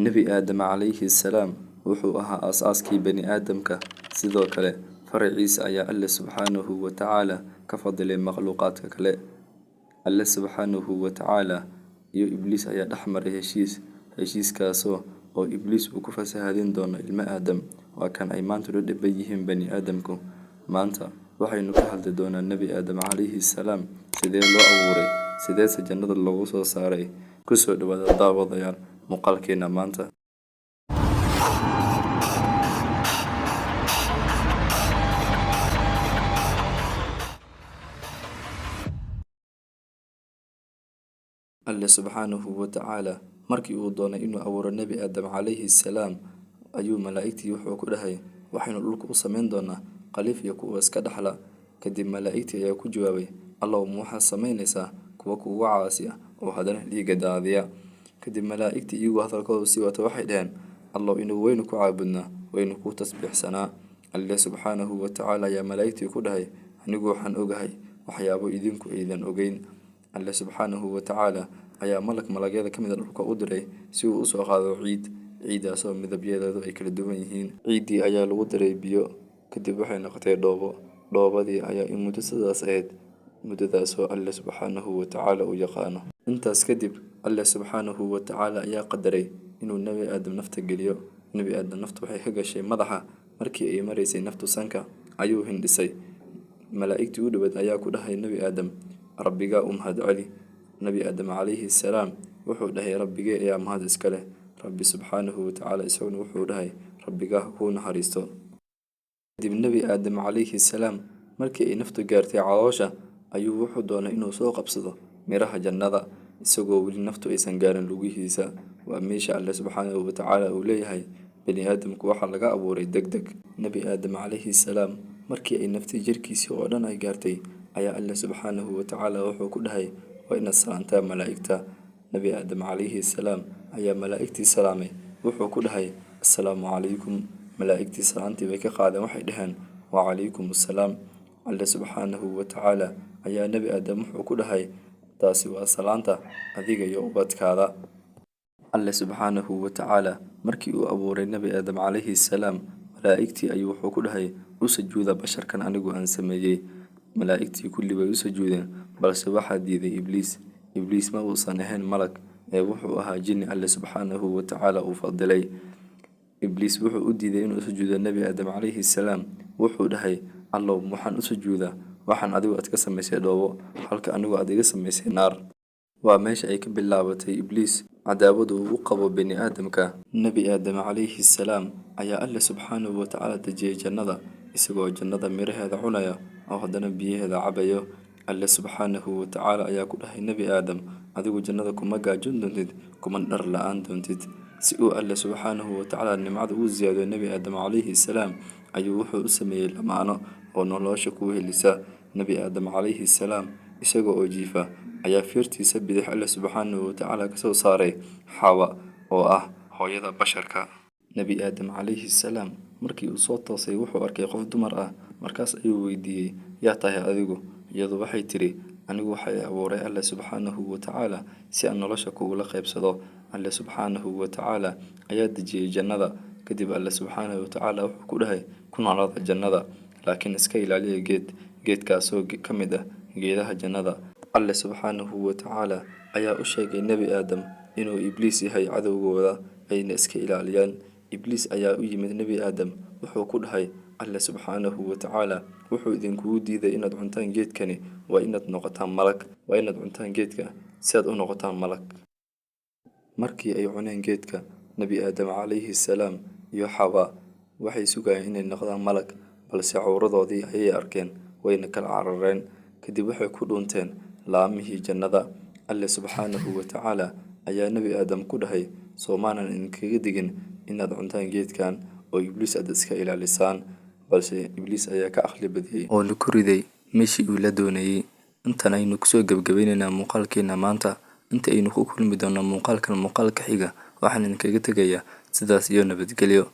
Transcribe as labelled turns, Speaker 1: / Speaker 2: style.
Speaker 1: Nebi Aadam calayhi salaam wuxuu ahaa aasaaskii bani aadamka, sidoo kale faraciisa ayaa Alle subxaanahu wa tacaala ka fadilay makhluuqaadka kale. Alle subxaanahu wa tacaala iyo Ibliis ayaa dhex maray heshiiskaasoo Ibliis uu ku fasahadin doono ilma Aadam. Waa kan ay maanta u dhiban yihiin bani aadamku. Maanta waxaynu ka hadli doonaa Nebi Aadam calayhi salaam, sidee loo abuuray, sideese jannada loogu soo saaray. Kusoo dhawaada daawadayaal muuqaalkeena maanta. Alle subxaanahu wa tacaala markii uu doonay inuu abuuro Nebi Aadam calayhi salaam ayuu malaa'igtii wuxuu ku dhahay, waxaynu dhulka u samayn doonaa khaliif iyo kuwa iska dhaxla. Kadib malaa'igtii ayaa ku jawaabay, Allow ma waxaad samaynaysaa kuwa kugu caasi ah oo haddana dhiigga daadiya. Kadib malaa'igtii iyagoo hadalkooda sii wata waxay dhaheen, Allow inagu waynu ku caabudnaa, waynu ku tasbiixsanaa. Alle subxaanahu wa tacaala ayaa malaa'igtii ku dhahay, anigu waxaan ogahay waxyaabo idinku aydan ogeyn. Alle subxaanahu wa tacaala ayaa malagyada ka mid ah dhulka u diray si uu u soo qaado ciidaasoo midabyadeedu ay kala duwan yihiin. Ciiddii ayaa lagu daray biyo, kadib waxay noqotay dhoobo. Dhoobadii ayaa in muddo sidaas ahayd, muddadaasoo Alle subxaanahu wa tacaala u yaqaano. Intaas kadib Alle subxaanahu wa tacaala ayaa qadaray inuu Nebi Aadam nafta geliyo. Nebi Aadam naftu waxay ka gashay madaxa. Markii ay maraysay naftu sanka ayuu hindhisay. Malaa'igtii u dhawayd ayaa ku dhahay Nebi Aadam, rabbigaa u mahad celi. Nebi Aadam calayhi salaam wuxuu dhahay, rabbigee ayaa mahad iska leh. Rabbi subxaanahu wa tacaala isaguna wuxuu dhahay, rabbigaa kuu naxariisto. Kadib Nebi Aadam calayhi salaam markii ay naftu gaartay caloosha ayuu wuxuu doonay inuu soo qabsado miraha jannada, isagoo weli naftu aysan gaarin lugihiisa. Waa meesha Alle subxaanahu wa tacaala uu leeyahay, bani aadamku waxaa laga abuuray degdeg. Nebi Aadam calayhi salaam markii ay naftii jirkiisii oo dhan ay gaartay ayaa Alle subxaanahu wa tacaala wuxuu ku dhahay, waa inaad salaantaa malaa'igta. Nebi Aadam calayhi salaam ayaa malaa'igtii salaamay. Wuxuu ku dhahay, assalaamu calaykum. Malaa'igtii salaantii bay ka qaadeen, waxay dhaheen, wa calaykum assalaam. Alle subxaanahu wa tacaala ayaa Nebi Aadam wuxuu ku dhahay, taasi waa salaanta adiga iyo ubadkaada. Alle subxaanahu wa tacaala markii uu abuuray Nebi Aadam calayhi salaam, malaa'igtii ayuu wuxuu ku dhahay, u sujuuda basharkan anigu aan sameeyey. Malaa'igtii kulli way u sujuudeen, balse waxaa diiday Ibliis. Ibliis ma uusan ahayn malag, wuxuu ahaa jinni Alle subxaanahu wa tacaala uu fadilay. Ibliis wuxuu u diiday inuu sujuudo Nebi Aadam calayhi salaam. Wuxuu dhahay, Allow waxaan u sujuudaa waxaan adigu aad ka samaysay dhoobo, halka anigu aad iga samaysay naar. Waa meesha ay ka bilaabatay Ibliis cadaawada uu u qabo bani aadamka. Nebi Aadam calayhi salaam ayaa Alle subxaanahu wa tacaala dejiyay jannada, isagoo jannada miraheeda cunaya oo haddana biyaheeda cabayo. Alle subxaanahu wa tacaala ayaa ku dhahay Nebi Aadam, adigu jannada kuma gaajoon doontid, kuma dhar la'aan doontid. Si uu Alle subxaanahu wa tacaala nimcada u ziyaadiyo Nebi Aadam calayhi salaam ayuu wuxuu u sameeyey lamaano oo nolosha ku helisa. Nebi Aadam calayhi salaam isagoo oo jiifa ayaa feertiisa bidix Alle subxaanahu wa tacaala ka soo saaray Xawa oo ah hooyada basharka. Nebi Aadam calayhi salaam markii uu soo toosay wuxuu arkay qof dumar ah. Markaas ayuu weydiiyey, yaa tahay adigu? Iyadu waxay tiri, anigu waxay abuuray Alle subxaanahu wa tacaala si aan nolosha kugula qaybsado. Alle subxaanahu wa tacaala ayaa dejiyay jannada. Kadib Alle subxaanahu wa tacaala wuxuu ku dhahay, ku noolaada jannada, laakiin iska ilaaliya geedkaasoo ka mid ah geedaha jannada. Alle subxaanahu wa tacaala ayaa u sheegay Nebi Aadam inuu Ibliis yahay cadowgooda, ayna iska ilaaliyaan. Ibliis ayaa u yimid Nebi Aadam, wuxuu ku dhahay, Alle subxaanahu wa tacaala wuxuu idinkugu diiday inaad cuntaan geedkani, waa inaad noqotaan malag. Waa inaad cuntaan geedka si aad u noqotaan malag. Markii ay cuneen geedka, Nebi Aadam calayhi salaam iyo Xawa waxay sugayeen inay noqdaan malag, balse cawradoodii ayay arkeen, wayna kala carareen. Kadib waxay ku dhuunteen laamihii jannada. Alle subxaanahu wa tacaala ayaa Nebi Aadam ku dhahay, soomaanan idinkaga digin inaad cuntaan geedkan oo Ibliis aad iska ilaalisaan. Balse Ibliis ayaa ka aqli badiyay oo ku riday meeshii uu la doonayay. Intan aynu kusoo gabagabaynaynaa muuqaalkeena maanta. Inta aynu ku kulmi doonaa muuqaalka xiga, waxaan idinkaga tegayaa sidaas iyo nabadgelyo.